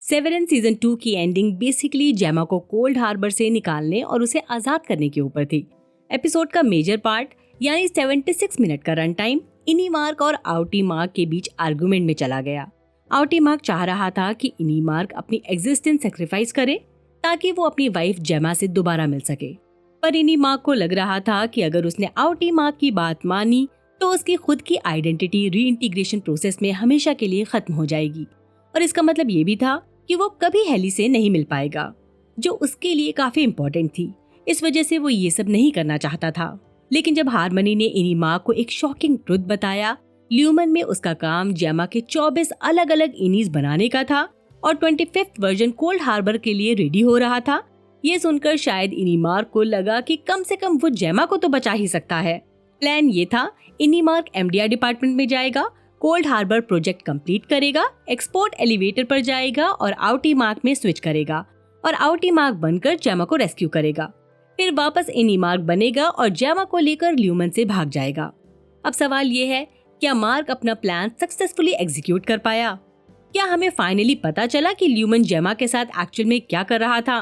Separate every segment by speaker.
Speaker 1: Severance season 2 की ending basically जेमा को कोल्ड हार्बर से निकालने और उसे आजाद करने के ऊपर थी। एपिसोड का मेजर पार्ट यानी 76 मिनट का रन टाइम इनी मार्क और आउटी मार्क के बीच आर्गुमेंट में चला गया। आउटी मार्क चाह रहा था कि इनी मार्क अपनी एग्जिस्टेंस सेक्रीफाइस करे ताकि वो अपनी वाइफ जेमा से दोबारा मिल सके, पर इनी मार्क को लग रहा था कि अगर उसने आउटी मार्क की बात मानी तो उसकी खुद की आइडेंटिटी रीइंटीग्रेशन प्रोसेस में हमेशा के लिए खत्म हो जाएगी, और इसका मतलब ये भी था कि वो कभी हेली से नहीं मिल पाएगा, जो उसके लिए काफी इम्पोर्टेंट थी। इस वजह से वो ये सब नहीं करना चाहता था। लेकिन जब हारमनी ने इनी मार्क को एक शॉकिंग ट्रुथ बताया, ल्यूमन में उसका काम जेमा के 24 अलग अलग इनीज बनाने का था और 25th वर्जन कोल्ड हार्बर के लिए रेडी हो रहा था, ये सुनकर शायद इनी मार्क को लगा कि कम से कम वो जेमा को तो बचा ही सकता है। प्लान ये था, इनी मार्क एमडीआर डिपार्टमेंट में जाएगा, कोल्ड हार्बर प्रोजेक्ट कंप्लीट करेगा, एक्सपोर्ट एलिवेटर पर जाएगा और आउटी मार्क में स्विच करेगा और आउटी मार्क बनकर जेमा को रेस्क्यू करेगा। फिर वापस इनी मार्क बनेगा और जेमा को लेकर ल्यूमन से भाग जाएगा। अब सवाल ये है, क्या मार्क अपना प्लान सक्सेसफुली एग्जीक्यूट कर पाया? क्या हमें फाइनली पता चला कि ल्यूमन जेमा के साथ एक्चुअल में क्या कर रहा था?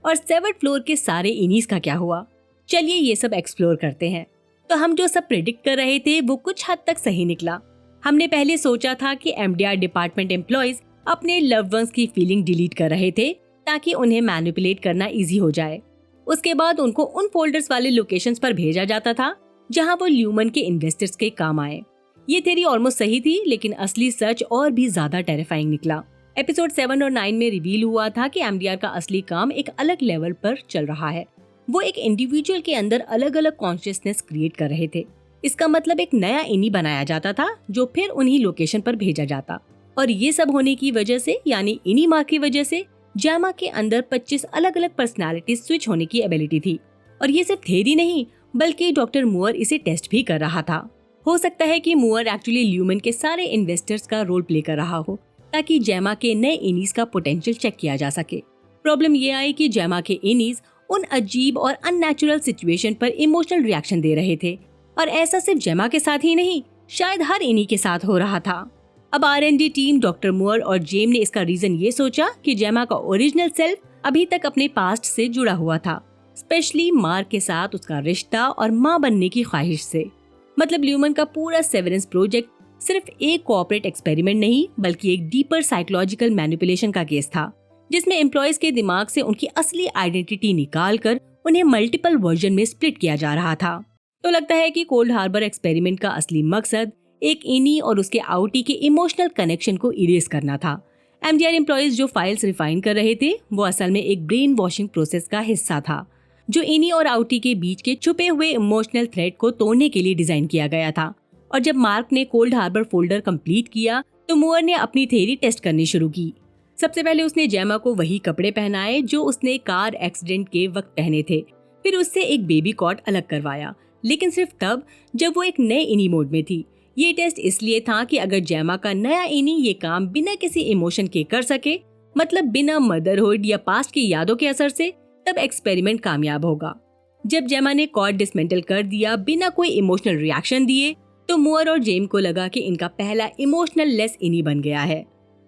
Speaker 1: और 7th फ्लोर के सारे इनीस का क्या हुआ? चलिए ये सब एक्सप्लोर करते हैं। तो हम जो सब प्रेडिक्ट कर रहे थे वो कुछ हद तक सही निकला। हमने पहले सोचा था कि एमडीआर डिपार्टमेंट एम्प्लॉयज अपने लव्ड वंस की फीलिंग डिलीट कर रहे थे ताकि उन्हें मैनिपुलेट करना इजी हो जाए। उसके बाद उनको उन फोल्डर्स वाले लोकेशंस पर भेजा जाता था जहां वो ल्यूमन के इन्वेस्टर्स के काम आए। ये थ्योरी ऑलमोस्ट सही थी, लेकिन असली सच और भी ज्यादा टेरिफाइंग निकला। एपिसोड 7 और 9 में रिवील हुआ था कि एमडीआर का असली काम एक अलग लेवल पर चल रहा है। वो एक इंडिविजुअल के अंदर अलग अलग कॉन्शियसनेस क्रिएट कर रहे थे। इसका मतलब एक नया इनी बनाया जाता था जो फिर उन्हीं लोकेशन पर भेजा जाता, और ये सब होने की वजह से यानी इनी मार्क की वजह से जेमा के अंदर 25 अलग अलग पर्सनालिटी स्विच होने की एबिलिटी थी। और ये सिर्फ थ्योरी नहीं, बल्कि डॉक्टर मूअर इसे टेस्ट भी कर रहा था। हो सकता है कि मूअर एक्चुअली ल्यूमन के सारे इन्वेस्टर्स का रोल प्ले कर रहा हो ताकि जेमा के नए इनीज का पोटेंशियल चेक किया जा सके। प्रॉब्लम ये आई कि जेमा के इनीज उन अजीब और अननेचुरल सिचुएशन पर इमोशनल रिएक्शन दे रहे थे, और ऐसा सिर्फ जेमा के साथ ही नहीं, शायद हर इनी के साथ हो रहा था। अब आर&डी टीम, डॉक्टर मूअर और जेम ने इसका रीजन ये सोचा कि जेमा का ओरिजिनल सेल्फ अभी तक अपने पास्ट से जुड़ा हुआ था, स्पेशली मार्क के साथ उसका रिश्ता और माँ बनने की ख्वाहिश से। मतलब ल्यूमन का पूरा सेवरेंस प्रोजेक्ट सिर्फ एक कोऑपरेट एक्सपेरिमेंट नहीं, बल्कि एक डीपर साइकोलॉजिकल मैनिपुलेशन का केस था, जिसमें एम्प्लॉयज के दिमाग से उनकी असली आइडेंटिटी निकालकर उन्हें मल्टीपल वर्जन में स्प्लिट किया जा रहा था। तो लगता है कि कोल्ड हार्बर एक्सपेरिमेंट का असली मकसद एक इनी और उसके आउटी के इमोशनल कनेक्शन को इरेज करना था। एमडीआर एम्प्लॉयज जो फाइल्स रिफाइन कर रहे थे वो असल में एक ब्रेन वॉशिंग प्रोसेस का हिस्सा था, जो इनी और आउटी के बीच के छुपे हुए इमोशनल थ्रेड को तोड़ने के लिए डिजाइन किया गया था। और जब मार्क ने कोल्ड हार्बर फोल्डर कंप्लीट किया तो मूअर ने अपनी थ्योरी टेस्ट करनी शुरू की। सबसे पहले उसने जेमा को वही कपड़े पहनाए जो उसने कार एक्सीडेंट के वक्त पहने थे। फिर उससे एक बेबी कॉट अलग करवाया, लेकिन सिर्फ तब जब वो एक नए इनी मोड में थी। ये टेस्ट इसलिए था कि अगर जेमा का नया इनी ये काम बिना किसी इमोशन के कर सके, मतलब बिना मदरहुड या पास्ट की यादों के असर से, तब एक्सपेरिमेंट कामयाब होगा। जब जेमा ने कॉर्ड डिसमेंटल कर दिया बिना कोई इमोशनल रिएक्शन दिए, तो मूअर और जेम को लगा कि इनका पहला इमोशनल लेस इनी बन गया है।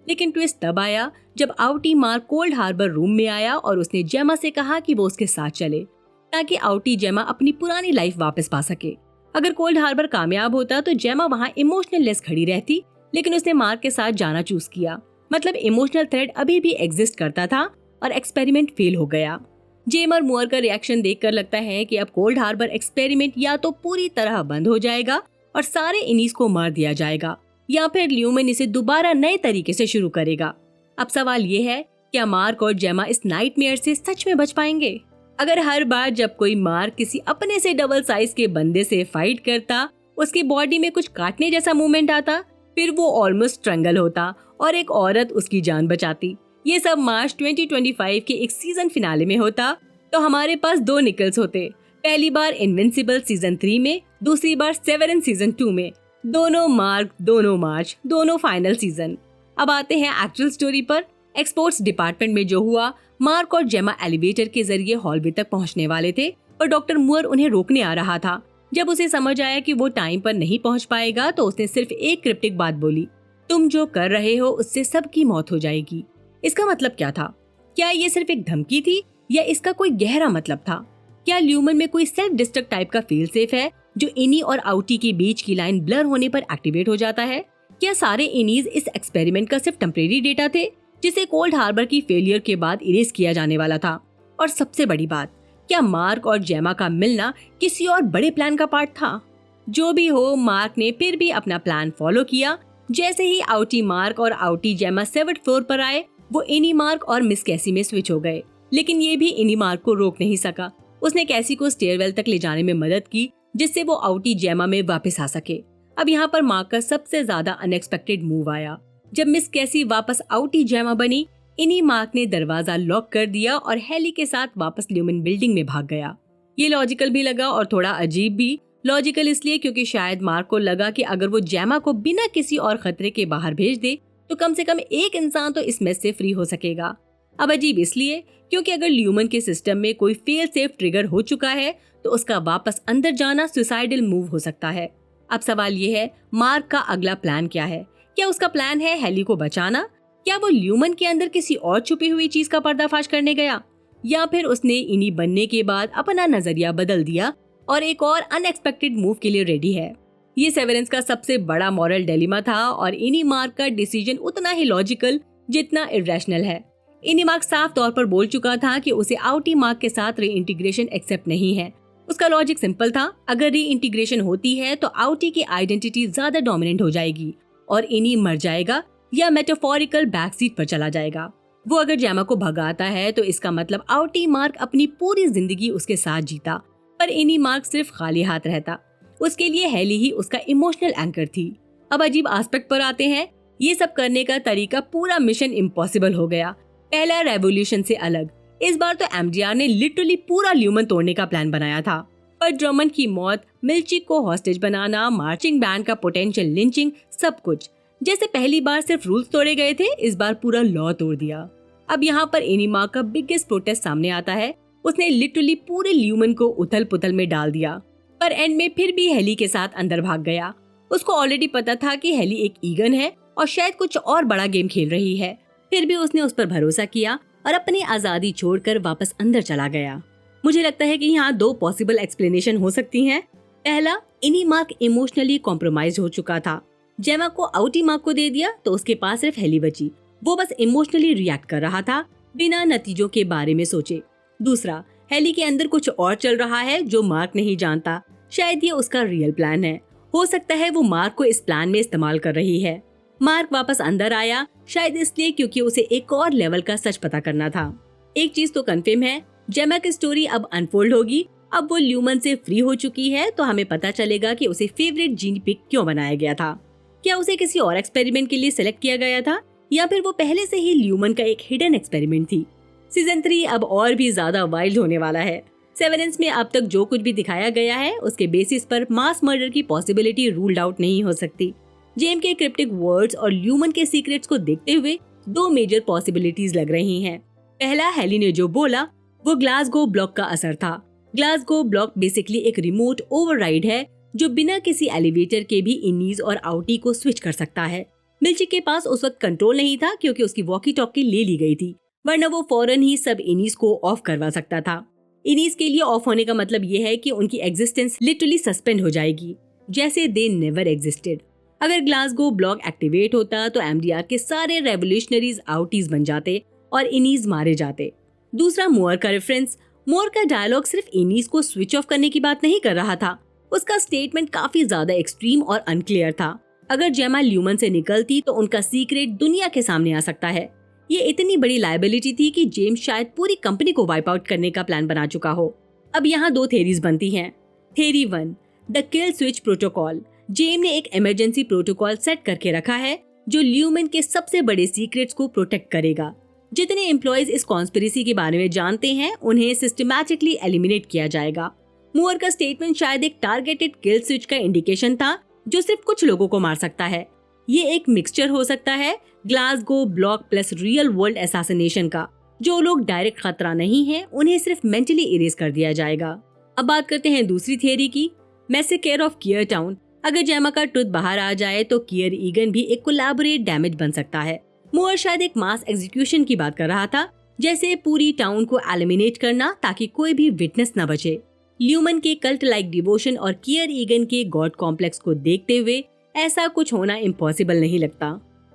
Speaker 1: लेकिन ट्विस्ट तब आया जब आउटी मार्क कोल्ड हार्बर रूम में आया और उसने जेमा से कहा कि वो उसके साथ चले ताकि आउटी जेमा अपनी पुरानी लाइफ वापस पा सके। अगर कोल्ड हार्बर कामयाब होता तो जेमा वहाँ इमोशनल लेस खड़ी रहती, लेकिन उसने मार्क के साथ जाना चूज किया। मतलब इमोशनल थ्रेड अभी भी एग्जिस्ट करता था और एक्सपेरिमेंट फेल हो गया। जेम और मूअर का रिएक्शन देखकर लगता है कि अब कोल्ड हार्बर एक्सपेरिमेंट या तो पूरी तरह बंद हो जाएगा और सारे इनीस को मार दिया जाएगा, या फिर ल्यूमन इसे दोबारा नए तरीके से शुरू करेगा। अब सवाल ये है, क्या मार्क और जेमा इस नाइटमेयर से सच में बच पाएंगे? अगर हर बार जब कोई मार्क किसी अपने से डबल साइज के बंदे से फाइट करता, उसकी बॉडी में कुछ काटने जैसा मूवमेंट आता, फिर वो ऑलमोस्ट स्ट्रंगल होता और एक औरत उसकी जान बचाती। ये सब मार्च 2025 के एक सीजन फिनाले में होता, तो हमारे पास 2 निकल्स होते। पहली बार इनविंसिबल सीजन 3 में, दूसरी बार सेवरेंस सीजन 2 में। दोनों मार्क, दोनों मार्च, दोनों फाइनल सीजन। अब आते हैं एक्चुअल स्टोरी पर। एक्सपोर्ट्स डिपार्टमेंट में जो हुआ, मार्क और जेमा एलिवेटर के जरिए हॉलवे तक पहुंचने वाले थे, पर डॉक्टर मूअर उन्हें रोकने आ रहा था। जब उसे समझ आया कि वो टाइम पर नहीं पहुंच पाएगा, तो उसने सिर्फ एक क्रिप्टिक बात बोली, तुम जो कर रहे हो उससे सबकी मौत हो जाएगी। इसका मतलब क्या था? क्या ये सिर्फ एक धमकी थी या इसका कोई गहरा मतलब था? क्या ल्यूमन में कोई सेल्फ डिस्ट्रक्ट टाइप का फेल सेफ है जो इनी और आउटी के बीच की लाइन ब्लर होने पर एक्टिवेट हो जाता है? क्या सारे इनीज इस एक्सपेरिमेंट का सिर्फ टेम्परेरी डेटा थे जिसे कोल्ड हार्बर की फेलियर के बाद इरेज किया जाने वाला था? और सबसे बड़ी बात, क्या मार्क और जेमा का मिलना किसी और बड़े प्लान का पार्ट था? जो भी हो, मार्क ने फिर भी अपना प्लान फॉलो किया। जैसे ही आउटी मार्क और आउटी जेमा 7th फ्लोर पर आए, वो इनी मार्क और मिस कैसी में स्विच हो गए। लेकिन ये भी इनी मार्क को रोक नहीं सका। उसने कैसी को स्टेयरवेल तक ले जाने में मदद की जिससे वो आउटी जेमा में वापस आ सके। अब यहाँ पर मार्क का सबसे ज्यादा अनएक्सपेक्टेड मूव आया। जब मिस कैसी वापस आउटी जेमा बनी, इनी मार्क ने दरवाजा लॉक कर दिया और हेली के साथ वापस ल्यूमन बिल्डिंग में भाग गया। ये लॉजिकल भी लगा और थोड़ा अजीब भी। लॉजिकल इसलिए क्योंकि शायद मार्क को लगा कि अगर वो जेमा को बिना किसी और खतरे के बाहर भेज दे तो कम से कम एक इंसान तो इस मेस से फ्री हो सकेगा। अब अजीब इसलिए क्योंकि अगर ल्यूमन के सिस्टम में कोई फेल सेफ ट्रिगर हो चुका है तो उसका वापस अंदर जाना सुसाइडल मूव हो सकता है। अब सवाल ये है, मार्क का अगला प्लान क्या है? क्या उसका प्लान है हेली को बचाना? क्या वो ल्यूमन के अंदर किसी और छुपी हुई चीज का पर्दाफाश करने गया? या फिर उसने इनी बनने के बाद अपना नजरिया बदल दिया और एक और अनएक्सपेक्टेड मूव के लिए रेडी है? ये सेवरेंस का सबसे बड़ा मॉरल डिलेमा था और इनी मार्क का डिसीजन उतना ही लॉजिकल जितना इरेशनल है। इनी मार्क साफ तौर पर बोल चुका था कि उसे आउटी मार्क के साथ रीइंटीग्रेशन एक्सेप्ट नहीं है। उसका लॉजिक सिंपल था, अगर रीइंटीग्रेशन होती है तो आउटी की आइडेंटिटी ज्यादा डोमिनेंट हो जाएगी और इनी मर जाएगा या मेटाफोरिकल बैक सीट पर चला जाएगा। वो अगर जेमा को भगाता है तो इसका मतलब आउटी मार्क अपनी पूरी जिंदगी उसके साथ जीता, पर इनी मार्क सिर्फ खाली हाथ रहता। उसके लिए हेली ही उसका इमोशनल एंकर थी। अब अजीब एस्पेक्ट पर आते हैं। ये सब करने का तरीका पूरा मिशन इम्पॉसिबल हो गया। पहला रेवोल्यूशन से अलग, इस बार तो एमजीआर ने लिटरली पूरा ल्यूमन तोड़ने का प्लान बनाया था। पर ड्रमंड की मौत, मिल्चिक को हॉस्टेज बनाना, मार्चिंग बैंड का पोटेंशियल लिंचिंग, सब कुछ जैसे पहली बार सिर्फ रूल्स तोड़े गए थे, इस बार पूरा लॉ तोड़ दिया। अब यहाँ पर इनी मार्क का बिगेस्ट प्रोटेस्ट सामने आता है। उसने लिटरली पूरे ल्यूमन को उथल पुथल में डाल दिया, पर एंड में फिर भी हेली के साथ अंदर भाग गया। उसको ऑलरेडी पता था कि हेली एक ईगन है और शायद कुछ और बड़ा गेम खेल रही है, फिर भी उसने उस पर भरोसा किया और अपनी आजादी छोड़कर वापस अंदर चला गया। मुझे लगता है कि यहाँ दो पॉसिबल एक्सप्लेनेशन हो सकती हैं। पहला, इनी मार्क इमोशनली कॉम्प्रोमाइज हो चुका था। जेमा को आउटी मार्क को दे दिया तो उसके पास सिर्फ हेली बची। वो बस इमोशनली रिएक्ट कर रहा था बिना नतीजों के बारे में सोचे। दूसरा, हेली के अंदर कुछ और चल रहा है जो मार्क नहीं जानता। शायद ये उसका रियल प्लान है। हो सकता है वो मार्क को इस प्लान में इस्तेमाल कर रही है। मार्क वापस अंदर आया शायद इसलिए क्योंकि उसे एक और लेवल का सच पता करना था। एक चीज तो कंफर्म है, जेमा की स्टोरी अब अनफोल्ड होगी। अब वो ल्यूमन से फ्री हो चुकी है तो हमें पता चलेगा कि उसे फेवरेट जीन पिक क्यों बनाया गया था। क्या उसे किसी और एक्सपेरिमेंट के लिए सिलेक्ट किया गया था या फिर वो पहले से ही ल्यूमन का एक हिडन एक्सपेरिमेंट थी? सीजन 3 अब और भी ज्यादा वाइल्ड होने वाला है। सेवरेंस में अब तक जो कुछ भी दिखाया गया है उसके बेसिस पर मास मर्डर की पॉसिबिलिटी रूल्ड आउट नहीं हो सकती। जेम के क्रिप्टिक वर्ड्स और ल्यूमन के सीक्रेट्स को देखते हुए दो मेजर पॉसिबिलिटीज लग रही हैं। पहला, हेली ने जो बोला वो ग्लासगो ब्लॉक का असर था। ग्लासगो ब्लॉक बेसिकली एक रिमोट ओवरराइड है जो बिना किसी एलिवेटर के भी इनीज और आउटी को स्विच कर सकता है। मिल्चिक के पास उस वक्त कंट्रोल नहीं था क्योंकि उसकी वॉकी टॉकी ले ली गई थी, वरना वो फौरन ही सब इनीज को ऑफ करवा सकता था। इनीज के लिए ऑफ होने का मतलब ये है कि उनकी एग्जिस्टेंस लिटरली सस्पेंड हो जाएगी, जैसे दे नेवर एग्जिस्टेड। अगर ग्लासगो ब्लॉक एक्टिवेट होता तो एमडीआर के सारे रेवोल्यूशनरीज आउटीज बन जाते और इनीज मारे जाते। दूसरा, मोअर का रेफरेंस। मोअर का डायलॉग सिर्फ इनीज को स्विच ऑफ करने की बात नहीं कर रहा था। उसका स्टेटमेंट काफी ज्यादा एक्सट्रीम और अनक्लियर था। अगर जेमा ल्यूमन से निकलती तो उनका सीक्रेट दुनिया के सामने आ सकता है। ये इतनी बड़ी लायबिलिटी थी कि जेम्स शायद पूरी कंपनी को वाइप आउट करने का प्लान बना चुका हो। अब यहाँ दो थेरीज बनती हैं। Theory 1, the kill switch protocol. Jem ने एक इमरजेंसी प्रोटोकॉल सेट करके रखा है जो ल्यूमन के सबसे बड़े सीक्रेट्स को प्रोटेक्ट करेगा। जितने एम्प्लॉयज इस कॉन्स्पिरेसी के बारे में जानते हैं उन्हें सिस्टमैटिकली एलिमिनेट किया जाएगा। मूअर का स्टेटमेंट शायद एक टारगेटेड किल स्विच का इंडिकेशन था जो सिर्फ कुछ लोगों को मार सकता है। ये एक मिक्सचर हो सकता है Glasgow block plus real world assassination का। जो लोग डायरेक्ट खतरा नहीं है उन्हें सिर्फ मेंटली इरेज कर दिया जाएगा। अब बात करते हैं दूसरी थियरी की, मैसेकर ऑफ कियर टाउन। अगर जेमा का ट्रुथ बाहर आ जाए तो कियर ईगन भी एक कोलैबोरेट डैमेज बन सकता है। मोअर शायद एक मास एग्जीक्यूशन की बात कर रहा था, जैसे पूरी टाउन को एलिमिनेट करना ताकि कोई भी विटनेस न बचे। ल्यूमन के कल्ट लाइक डिवोशन और कियर ईगन के गॉड कॉम्प्लेक्स को देखते हुए ऐसा कुछ होना इम्पॉसिबल नहीं लगता।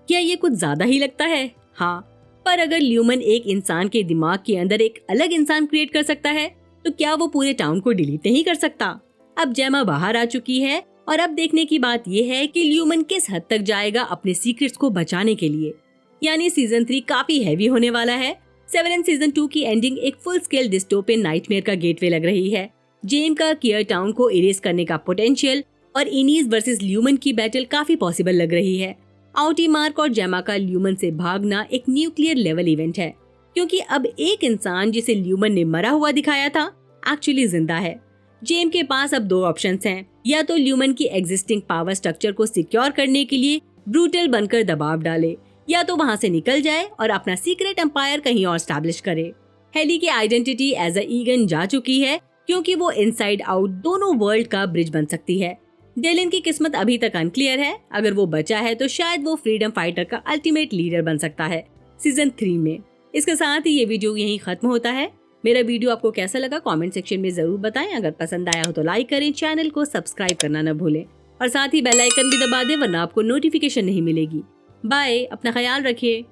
Speaker 1: क्या ये कुछ ज्यादा ही लगता है? हाँ, पर अगर ल्यूमन एक इंसान के दिमाग के अंदर एक अलग इंसान क्रिएट कर सकता है, तो क्या वो पूरे टाउन को डिलीट नहीं कर सकता? अब जेमा बाहर आ चुकी है और अब देखने की बात ये है कि ल्यूमन किस हद तक जाएगा अपने सीक्रेट्स को बचाने के लिए। यानी सीजन 3 काफी हैवी होने वाला है। सेवरेंस सीजन 2 की एंडिंग एक फुल स्केल डिस्टोपियन नाइटमेयर का गेटवे लग रही है। जेम का कियर टाउन को इरेज करने का पोटेंशियल और इनीज वर्सेस ल्यूमन की बैटल काफी पॉसिबल लग रही है। आउटी मार्क और जेमा का ल्यूमन से भागना एक न्यूक्लियर लेवल इवेंट है, क्योंकि अब एक इंसान जिसे ल्यूमन ने मरा हुआ दिखाया था एक्चुअली जिंदा है। जेम के पास अब दो ऑप्शंस हैं, या तो ल्यूमन की एग्जिस्टिंग पावर स्ट्रक्चर को सिक्योर करने के लिए ब्रूटल बनकर दबाव डाले, या तो वहाँ से निकल जाए और अपना सीक्रेट एम्पायर कहीं और स्टैब्लिश करे। हेली की आइडेंटिटी एज अ ईगन जा चुकी है, क्योंकि वो इनसाइड आउट दोनों वर्ल्ड का ब्रिज बन सकती है। डेलिन की किस्मत अभी तक अनक्लियर है। अगर वो बचा है तो शायद वो फ्रीडम फाइटर का अल्टीमेट लीडर बन सकता है सीजन 3 में। इसके साथ ही ये वीडियो यहीं खत्म होता है। मेरा वीडियो आपको कैसा लगा कमेंट सेक्शन में जरूर बताएं। अगर पसंद आया हो तो लाइक करें, चैनल को सब्सक्राइब करना न भूलें और साथ ही बेल आइकन भी दबा दें, वरना आपको नोटिफिकेशन नहीं मिलेगी। बाय, अपना ख्याल रखिए।